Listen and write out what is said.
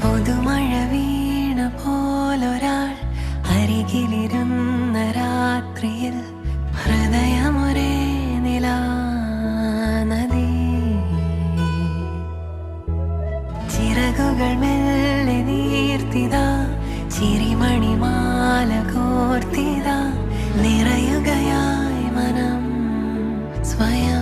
പുതുമഴ വീണ പോലൊരാൾ അരികിലിരുന്ന രാത്രിയിൽ ഹൃദയമൊരേ നിലാനദി. ചിറകുകൾ മെല്ലെ നീർത്തിതാ, ചിരിമണിമാല കോർത്തിതാ, നിറയുകയായി മനം സ്വയം.